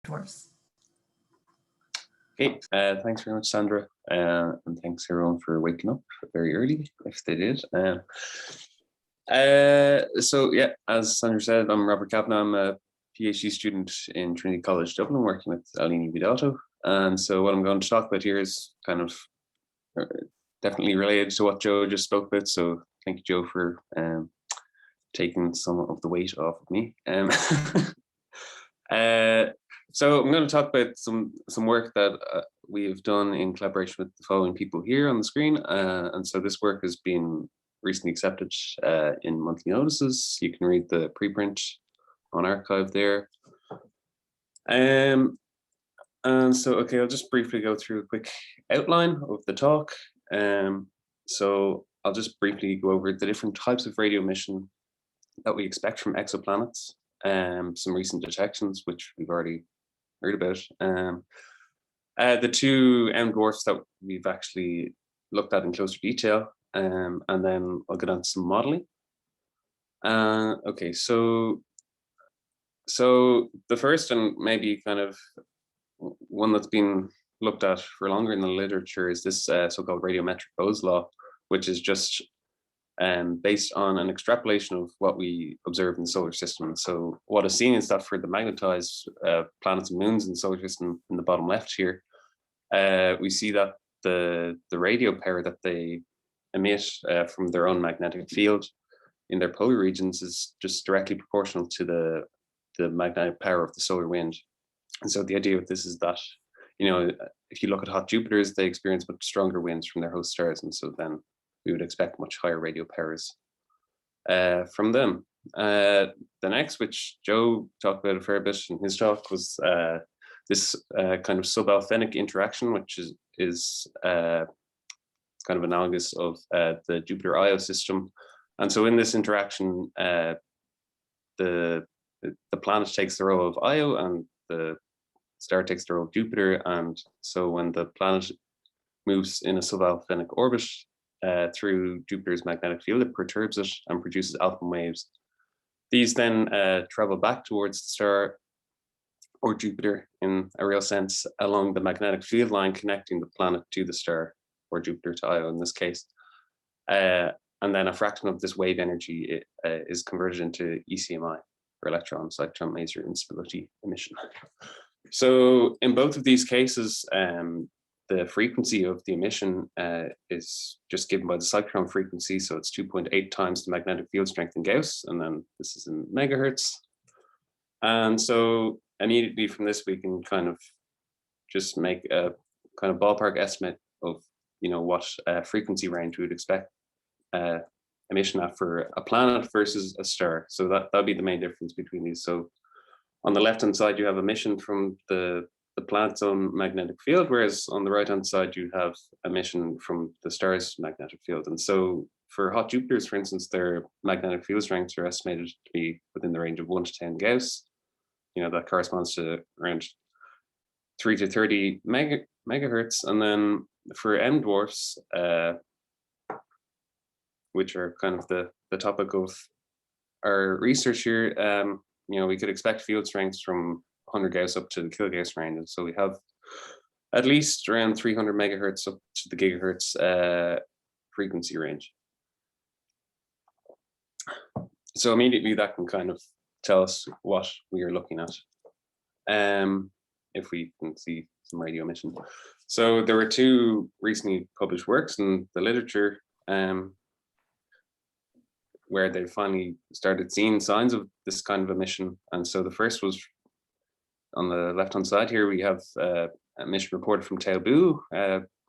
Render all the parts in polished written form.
dwarfs. Okay, thanks very much, Sandra, and thanks everyone for waking up very early, if they did. So yeah, as Sandra said, I'm Robert Kavanagh. I'm a PhD student in Trinity College Dublin, working with Alini Vidato. And so what I'm going to talk about here is kind of definitely related to what Joe just spoke about. So thank you, Joe, for taking some of the weight off of me. So I'm going to talk about some work that we have done in collaboration with the following people here on the screen. And so this work has been recently accepted in monthly notices. You can read the preprint on archive there. And so, okay, I'll just briefly go through a quick outline of the talk. So I'll just briefly go over the different types of radio emission that we expect from exoplanets, some recent detections, which we've already heard about. The two M dwarfs that we've actually looked at in closer detail, and then I'll get on to some modeling. Okay, so the first and maybe kind of one that's been looked at for longer in the literature is this so-called radiometric Bode's law, which is just based on an extrapolation of what we observe in the solar system. So what is seen is that for the magnetized planets and moons in the solar system in the bottom left here, we see that the radio power that they emit from their own magnetic field in their polar regions is just directly proportional to the magnetic power of the solar wind. And so the idea of this is that, you know, if you look at hot Jupiters, they experience much stronger winds from their host stars, and so then we would expect much higher radio powers from them. The next, which Joe talked about a fair bit in his talk, was this kind of subalphenic interaction, which is kind of analogous of the Jupiter Io system. And so in this interaction, the planet takes the role of Io and the star takes the role of Jupiter. And so when the planet moves in a subalphenic orbit through Jupiter's magnetic field, it perturbs it and produces alpha waves. These then travel back towards the star or Jupiter in a real sense along the magnetic field line connecting the planet to the star, or Jupiter to Io in this case. And then a fraction of this wave energy is converted into ECMI, or electron maser instability emission. So in both of these cases, the frequency of the emission is just given by the cyclotron frequency. So it's 2.8 times the magnetic field strength in Gauss, and then this is in megahertz. And so immediately from this, we can kind of just make a kind of ballpark estimate of, you know, what frequency range we would expect emission at for a planet versus a star. So that'd be the main difference between these. So on the left-hand side, you have emission from the planet's own magnetic field, whereas on the right-hand side, you have emission from the star's magnetic field. And so for hot Jupiters, for instance, their magnetic field strengths are estimated to be within the range of 1 to 10 Gauss. You know, that corresponds to around 3 to 30 megahertz. And then for M dwarfs, which are kind of the topic of our research here, you know, we could expect field strengths from 100 Gauss up to the kilogauss range. And so we have at least around 300 megahertz up to the gigahertz frequency range. So immediately that can kind of tell us what we are looking at, if we can see some radio emission. So there were two recently published works in the literature where they finally started seeing signs of this kind of emission. And so the first was on the left-hand side here, we have emission reported from Taobu,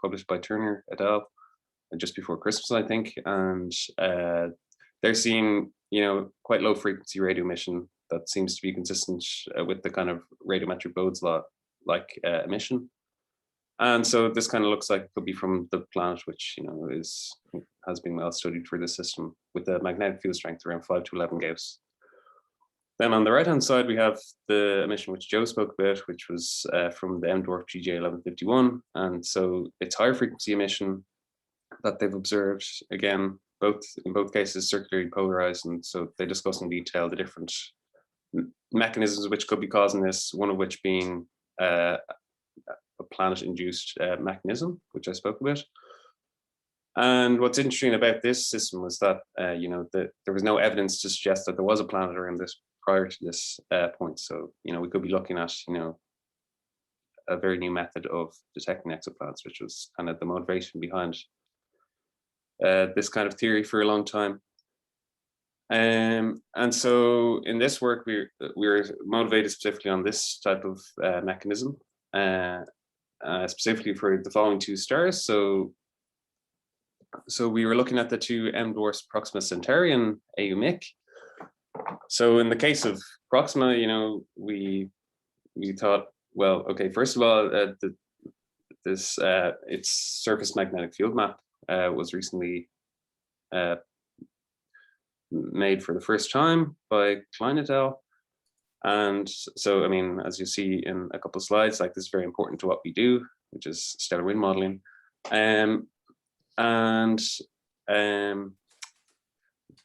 published by Turner et al. Just before Christmas, I think. And they're seeing, you know, quite low frequency radio emission that seems to be consistent with the kind of radiometric Bode's law like emission. And so this kind of looks like it could be from the planet, which, you know, has been well studied for this system with a magnetic field strength around 5 to 11 Gauss. Then on the right-hand side, we have the emission which Joe spoke about, which was from the M dwarf GJ 1151. And so it's higher frequency emission that they've observed, again, in both cases circularly polarized. And so they discuss in detail the different mechanisms which could be causing this, one of which being a planet-induced mechanism, which I spoke about. And what's interesting about this system was that, there was no evidence to suggest that there was a planet around this prior to this point. So, we could be looking at, a very new method of detecting exoplanets, which was kind of the motivation behind this kind of theory for a long time. And so in this work, we were motivated specifically on this type of mechanism, specifically for the following two stars. So we were looking at the two M dwarfs Proxima Centauri and Mic. So in the case of Proxima, we thought, well, okay, first of all, its surface magnetic field map was recently made for the first time by Klein et al. And so, as you see in a couple of slides, like, this is very important to what we do, which is stellar wind modeling.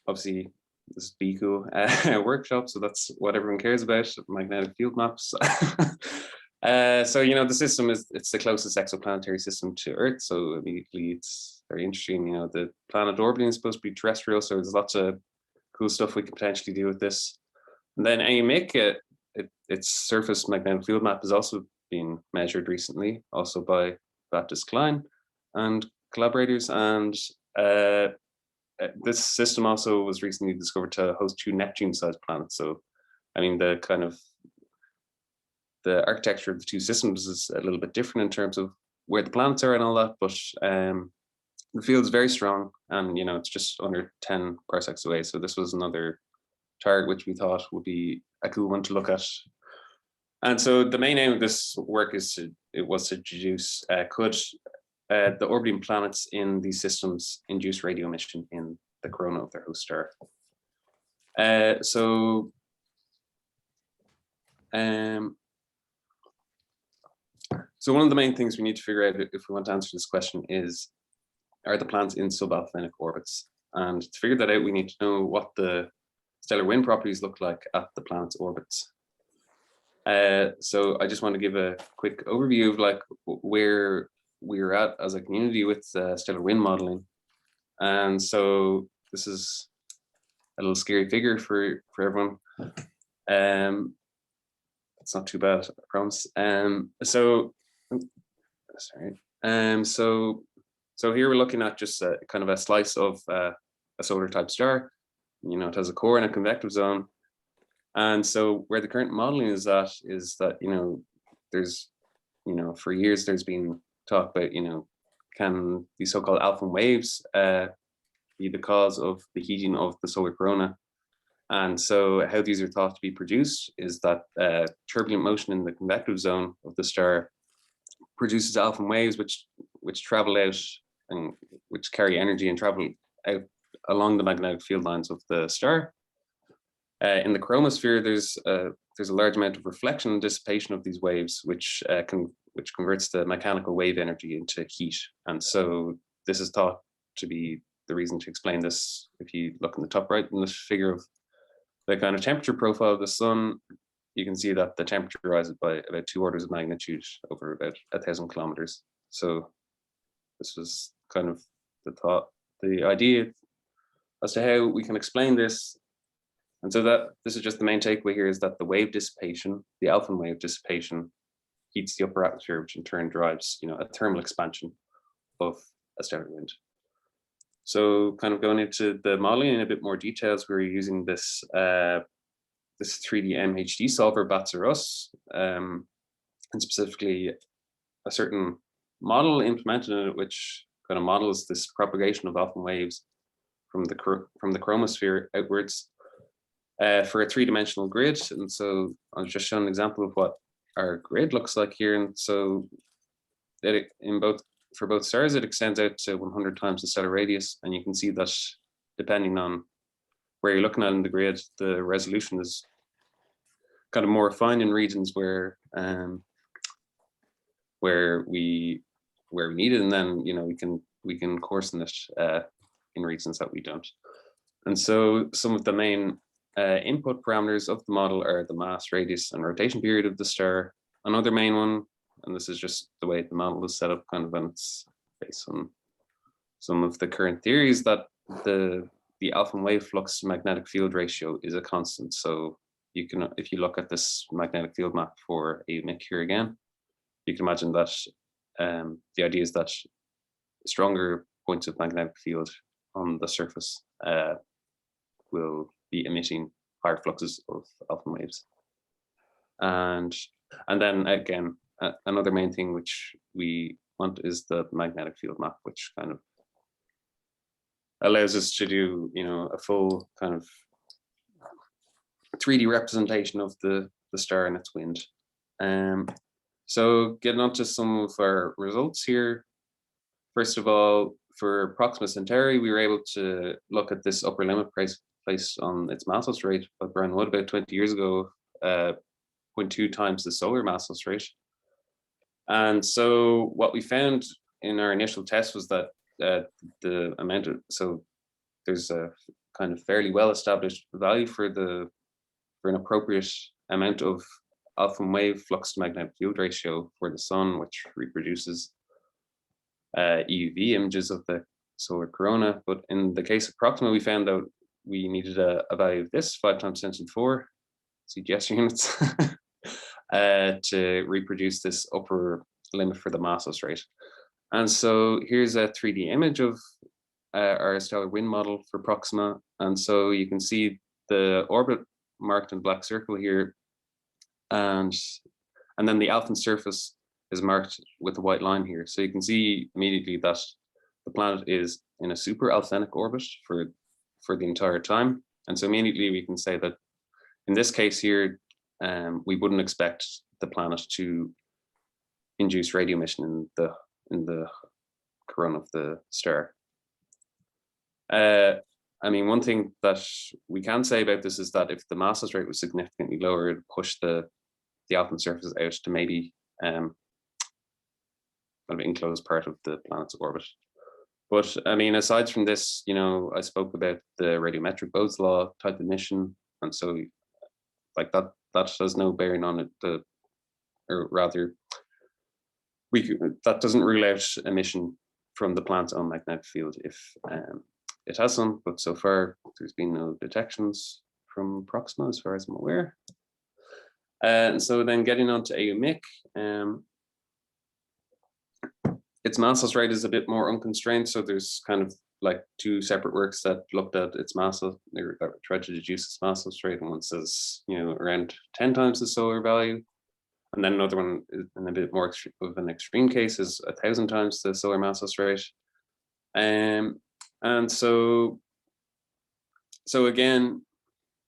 Obviously, this is BCool workshop, so that's what everyone cares about, magnetic field maps. So, the system it's the closest exoplanetary system to Earth, so immediately it's very interesting. The planet orbiting is supposed to be terrestrial, so there's lots of cool stuff we could potentially do with this. And then Mic, its surface magnetic field map has also been measured recently, also by Baptist Klein and collaborators. And this system also was recently discovered to host two Neptune-sized planets. So, the architecture of the two systems is a little bit different in terms of where the planets are and all that, but the field is very strong, and it's just under 10 parsecs away. So this was another target which we thought would be a cool one to look at. And so the main aim of this work was to deduce could the orbiting planets in these systems induce radio emission in the corona of their host star. So one of the main things we need to figure out if we want to answer this question is, are the planets in subalpha orbits? And to figure that out, we need to know what the stellar wind properties look like at the planet's orbits. So I just want to give a quick overview of like where we're at as a community with stellar wind modeling. And so this is a little scary figure for everyone. It's not too bad, I promise. So here we're looking at just kind of a slice of a solar type star. It has a core and a convective zone. And so where the current modeling is at is that, there's, for years there's been talk about, can these so-called alpha waves be the cause of the heating of the solar corona? And so how these are thought to be produced is that turbulent motion in the convective zone of the star produces alpha waves which travel out and which carry energy and travel out along the magnetic field lines of the star. In the chromosphere, there's a large amount of reflection and dissipation of these waves, which converts the mechanical wave energy into heat. And so this is thought to be the reason to explain this. If you look in the top right in this figure of the kind of temperature profile of the sun, you can see that the temperature rises by about 2 orders of magnitude over about 1,000 kilometers. So this was kind of the idea as to how we can explain this. And so this is just the main takeaway here, is that the wave dissipation, the alpha wave dissipation, heats the upper atmosphere, which in turn drives, a thermal expansion of a stellar wind. So kind of going into the modeling in a bit more details, we're using this 3D MHD solver, BATS-RS, and specifically a certain model implemented in it, which kind of models this propagation of alpha waves from the chromosphere outwards for a 3-dimensional grid. And so I'll just show an example of what our grid looks like here. And so for both stars, it extends out to 100 times the stellar radius. And you can see that depending on where you're looking at in the grid, the resolution is kind of more refined in regions where we need it, and then we can coarsen it in regions that we don't. And so some of the main input parameters of the model are the mass, radius, and rotation period of the star. Another main one, and this is just the way the model is set up, kind of, and it's based on some of the current theories, that the alpha wave flux to magnetic field ratio is a constant. So you can, if you look at this magnetic field map for AUMIC here again, you can imagine that the idea is that stronger points of magnetic field on the surface will be emitting higher fluxes of alpha waves. And then again, another main thing which we want is the magnetic field map, which kind of allows us to do, a full kind of 3D representation of the star and its wind. So getting on to some of our results here. First of all, for Proxima Centauri, we were able to look at this upper limit placed on its massless rate by Brian Wood about 20 years ago, 0.2 times the solar massless rate. And so what we found in our initial test was that the amount of, so there's a kind of fairly well-established value for an appropriate amount of alpha wave flux to magnetic field ratio for the sun, which reproduces EUV images of the solar corona. But in the case of Proxima, we found out we needed a value of this 5 times 10 to the 4 CGS units to reproduce this upper limit for the massless rate. And so here's a 3D image of our stellar wind model for Proxima. And so you can see the orbit marked in black circle here, and then the alpha surface is marked with a white line here. So you can see immediately that the planet is in a super alphenic orbit for the entire time. And so immediately we can say that in this case here, we wouldn't expect the planet to induce radio emission in the corona of the star. I mean, one thing that we can say about this is that if the massless rate was significantly lower, it would push the alpha surface out to maybe kind of enclosed part of the planet's orbit. But I mean, aside from this, I spoke about the radiometric Bode's law type emission, and so like that has no bearing on it. Or rather, that doesn't rule out emission from the planet's own magnetic field if it has some, but so far there's been no detections from Proxima as far as I'm aware. And so then getting on to AUMIC, its massless rate is a bit more unconstrained. So there's kind of like 2 separate works that looked at its massless, that tried to deduce its massless rate, and one says, around 10 times the solar value. And then another one in a bit more of an extreme case is 1,000 times the solar massless rate. And so again,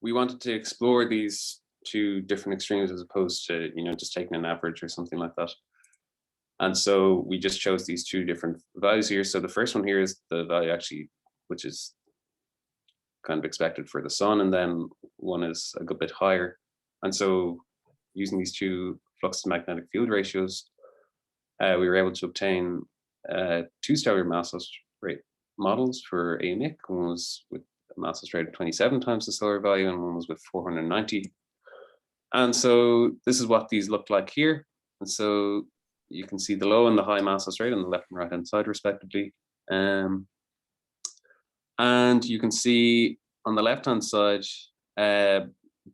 we wanted to explore these 2 different extremes as opposed to, just taking an average or something like that. And so we just chose these 2 different values here. So the first one here is the value actually, which is kind of expected for the sun, and then one is a good bit higher. And so using these 2 flux to magnetic field ratios, we were able to obtain 2 stellar massless rate models for AUMIC. One was with a massless rate of 27 times the solar value, and one was with 490. And so this is what these look like here. And so you can see the low and the high massless rate on the left and right hand side respectively. And you can see on the left hand side,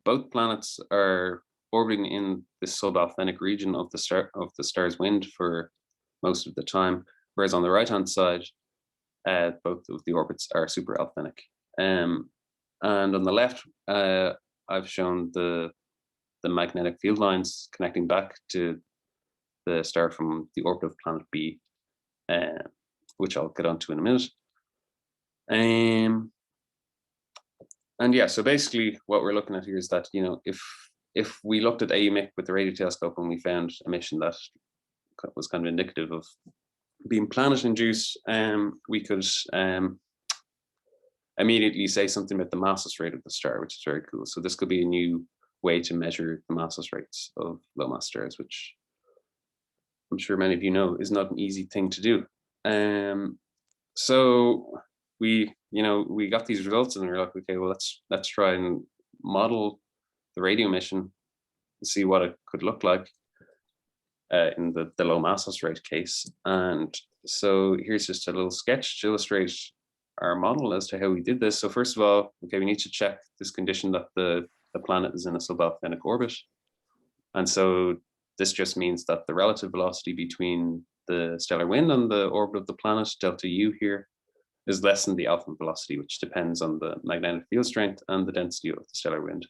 both planets are orbiting in this subalphenic region of the star's wind for most of the time, whereas on the right hand side, both of the orbits are super alphenic. And on the left, I've shown the magnetic field lines connecting back to the star from the orbit of planet B, which I'll get onto in a minute. And yeah, so basically what we're looking at here is that, if we looked at AUMIC with the radio telescope and we found emission that was kind of indicative of being planet-induced, we could immediately say something about the massless rate of the star, which is very cool. So this could be a new way to measure the massless rates of low mass stars, which I'm sure many of you know is not an easy thing to do. So we got these results and we were like, okay, well, let's try and model the radio emission, see what it could look like in the low mass loss rate case. And so here's just a little sketch to illustrate our model as to how we did this. So first of all, okay, we need to check this condition that the planet is in a subalpinic orbit. And so this just means that the relative velocity between the stellar wind and the orbit of the planet, delta U here, is less than the alpha velocity, which depends on the magnetic field strength and the density of the stellar wind.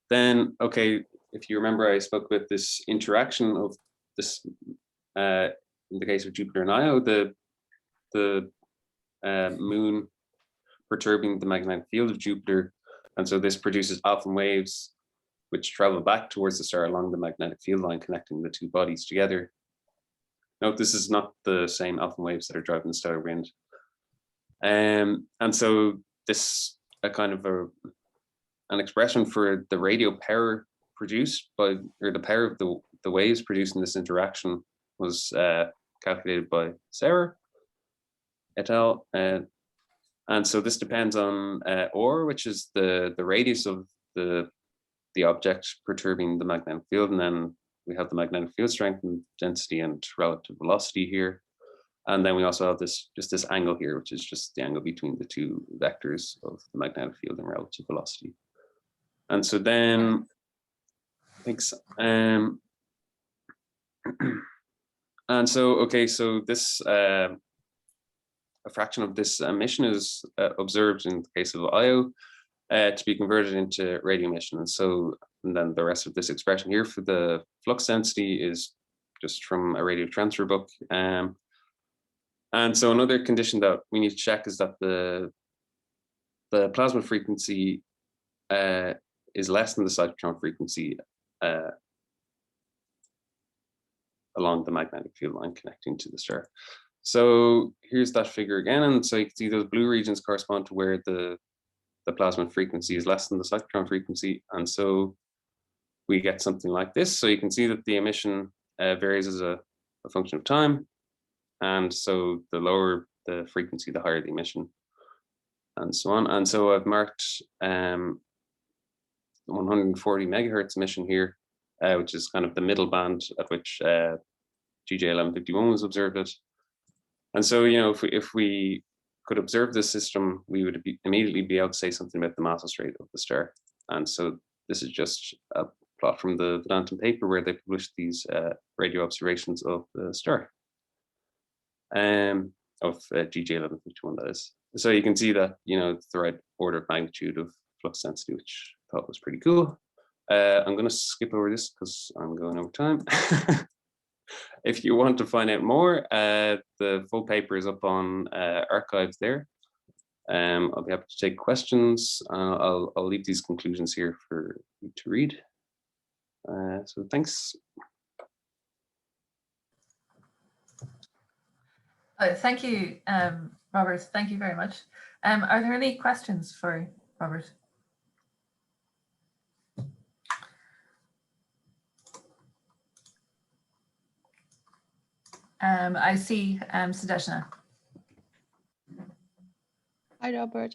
Then, okay, if you remember, I spoke about this interaction of this, in the case of Jupiter and Io, the moon perturbing the magnetic field of Jupiter. And so this produces alpha waves, which travel back towards the star along the magnetic field line, connecting the two bodies together. Note, this is not the same alpha waves that are driving the stellar wind. And so this a kind of an expression for the radio power produced by, or the power of the waves produced in this interaction was calculated by Serre et al. And so this depends on or, which is the radius of the object perturbing the magnetic field, and then we have the magnetic field strength and density and relative velocity here. And then we also have this angle here, which is just the angle between the two vectors of the magnetic field and relative velocity. And so then, thanks. And so, okay, so this, a fraction of this emission is observed in the case of Io to be converted into radio emission. And then the rest of this expression here for the flux density is just from a radio transfer book. And so another condition that we need to check is that the plasma frequency is less than the cyclotron frequency along the magnetic field line connecting to the star. So here's that figure again, and so you can see those blue regions correspond to where the plasma frequency is less than the cyclotron frequency, and so we get something like this. So you can see that the emission varies as a function of time, and so the lower the frequency, the higher the emission, and so on. And so I've marked 140 megahertz emission here, which is kind of the middle band at which GJ 1151 was observed at. And so, you know, if we could observe this system, we would immediately be able to say something about the mass loss rate of the star. And so this is just a plot from the Vedanta paper where they published these radio observations of the star, of GJ 1151, that is. So you can see that, you know, it's the right order of magnitude of flux density, which I thought was pretty cool. I'm going to skip over this because I'm going over time. If you want to find out more, the full paper is up on archives there. I'll be happy to take questions. I'll leave these conclusions here for you to read. So thanks. Thank you, Robert. Thank you very much. Are there any questions for Robert? I see Sadeshna. Hi, Robert.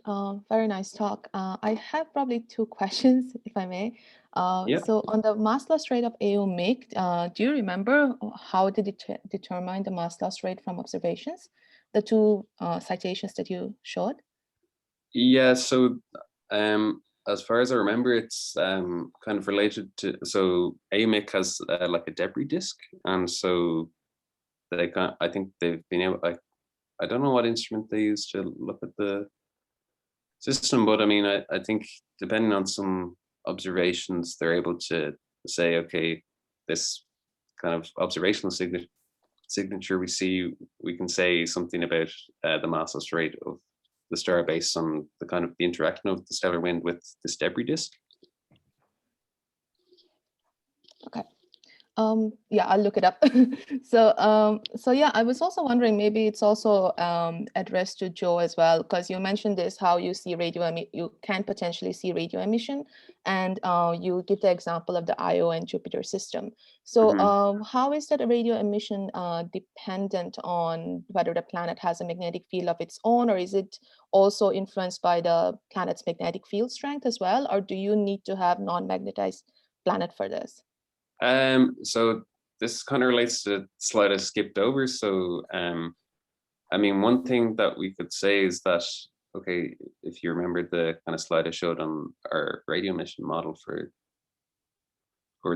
Very nice talk. I have probably two questions, if I may. Yeah. So on the mass loss rate of AOMIC, do you remember how did it determine the mass loss rate from observations? The two citations that you showed? Yeah, so as far as I remember, it's kind of related to, so AOMIC has like a debris disk, and so they I think they've been able, I don't know what instrument they use to look at the system, but I mean, I think depending on some observations, they're able to say, okay, this kind of observational signature we see, we can say something about the mass loss rate of the star based on the kind of the interaction of the stellar wind with this debris disk. Okay. Yeah, I'll look it up. So yeah, I was also wondering, maybe it's also addressed to Joe as well, because you mentioned this, how you see you can potentially see radio emission, and you give the example of the Io and Jupiter system. So how is that radio emission dependent on whether the planet has a magnetic field of its own, or is it also influenced by the planet's magnetic field strength as well, or do you need to have non-magnetized planet for this? So this kind of relates to the slide I skipped over. So, I mean, one thing that we could say is that, okay, if you remember the kind of slide I showed on our radio emission model for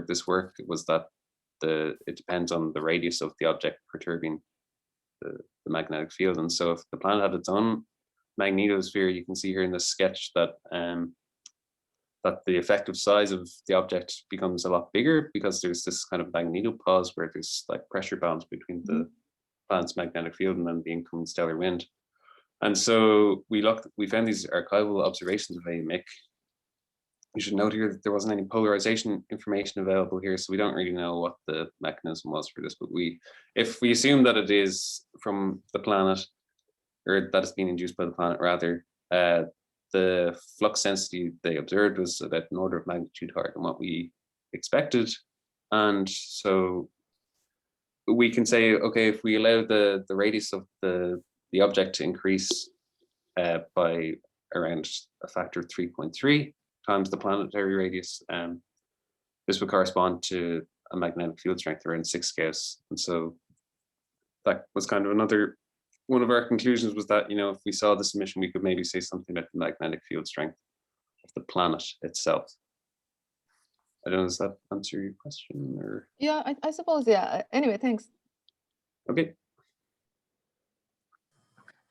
this work, it was that it depends on the radius of the object perturbing the magnetic field. And so if the planet had its own magnetosphere, you can see here in the sketch that that the effective size of the object becomes a lot bigger, because there's this kind of magnetopause where there's like pressure balance between the planet's magnetic field and then the incoming stellar wind. And so we found these archival observations of AMIC. You should note here that there wasn't any polarization information available here, so we don't really know what the mechanism was for this, but if we assume that it is from the planet, or that it's being induced by the planet rather, the flux density they observed was about an order of magnitude higher than what we expected. And so we can say, okay, if we allow the radius of the object to increase by around a factor of 3.3 times the planetary radius, this would correspond to a magnetic field strength around 6 Gauss. And so that was kind of one of our conclusions, was that, if we saw this emission, we could maybe say something about the magnetic field strength of the planet itself. I don't know, does that answer your question? Or? Yeah, I suppose, yeah. Anyway, thanks. Okay.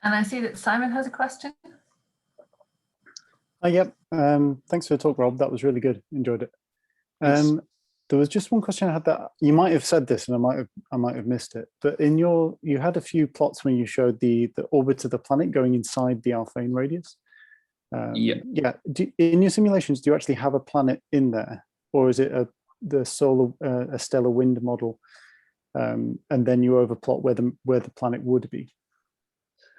And I see that Simon has a question. Yep. Thanks for the talk, Rob. That was really good. Enjoyed it. There was just one question I had that you might have said this, and I might have missed it. But you had a few plots when you showed the orbit of the planet going inside the Alfvén radius. Yeah. In your simulations, do you actually have a planet in there, or is it a stellar wind model, and then you overplot where the planet would be?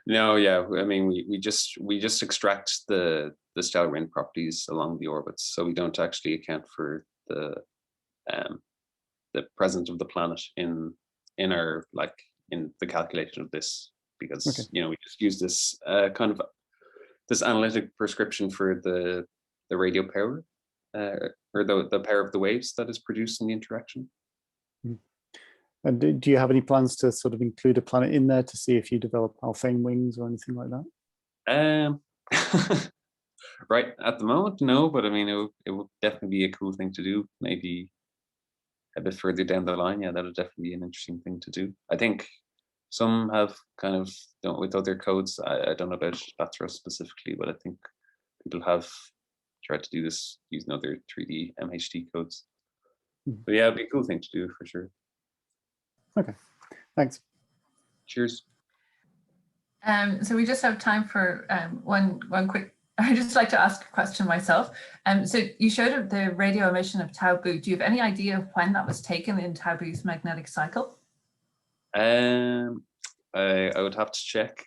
No, yeah. I mean, we just extract the stellar wind properties along the orbits, so we don't actually account for the presence of the planet in the calculation of this, because we just use this kind of this analytic prescription for the radio power or the power of the waves that is produced in the interaction. And do you have any plans to sort of include a planet in there to see if you develop Alfvén wings or anything like that? Right at the moment, no, but I mean, it would definitely be a cool thing to do. Maybe a bit further down the line, yeah, that would definitely be an interesting thing to do. I think some have kind of with other codes. I don't know about Bathros specifically, but I think people have tried to do this using other 3D MHD codes. But yeah, it'd be a cool thing to do for sure. Okay, thanks. Cheers. So we just have time for one quick. I'd just like to ask a question myself. So you showed the radio emission of Tau Bu. Do you have any idea of when that was taken in Tau Bu's magnetic cycle? I would have to check.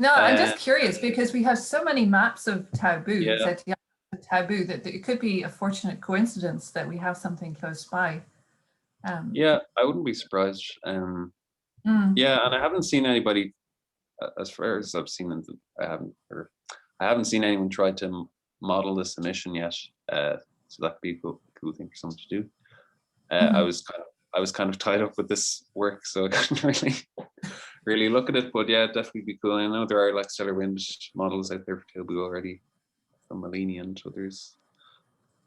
No, I'm just curious, because we have so many maps of Tau Bu, Tau Bu, that it could be a fortunate coincidence that we have something close by. Yeah, I wouldn't be surprised. Yeah, and I haven't seen anybody, as far as I've seen, I haven't seen anyone try to model this emission yet. So that'd be a cool thing for someone to do. I was kind of tied up with this work, so I couldn't really look at it. But yeah, it'd definitely be cool. I know there are like stellar wind models out there for Tau Bu already, from Malini and others.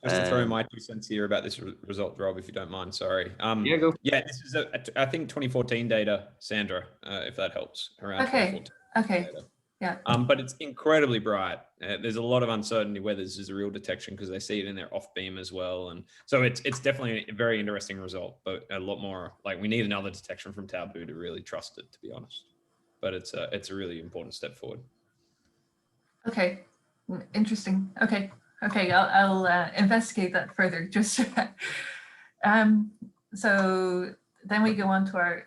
Just to throw my 2 cents here about this result, Rob, if you don't mind, sorry. Yeah, go. Yeah, this is, I think, 2014 data, Sandra, if that helps. Around okay, data. Yeah. But it's incredibly bright. There's a lot of uncertainty whether this is a real detection, because they see it in their off beam as well. And so it's definitely a very interesting result, but a lot more, like, we need another detection from Tau Bu to really trust it, to be honest. But it's a really important step forward. Okay, interesting. Okay, I'll investigate that further. Just So then we go on to our